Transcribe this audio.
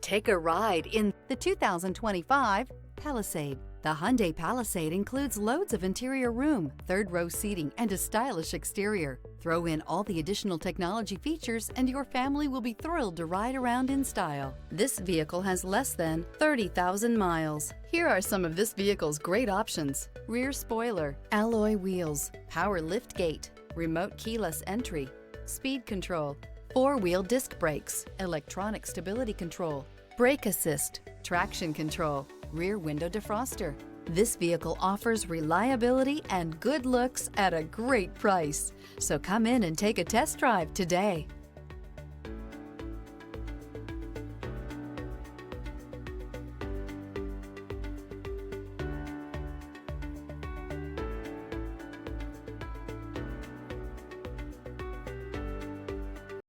Take a ride in the 2025 Palisade. The Hyundai Palisade includes loads of interior room, third-row seating, and a stylish exterior. Throw in all the additional technology features and your family will be thrilled to ride around in style. This vehicle has less than 30,000 miles. Here are some of this vehicle's great options: rear spoiler, alloy wheels, power liftgate, remote keyless entry, speed control, four-wheel disc brakes, electronic stability control, brake assist, traction control, rear window defroster. This vehicle offers reliability and good looks at a great price. So come in and take a test drive today.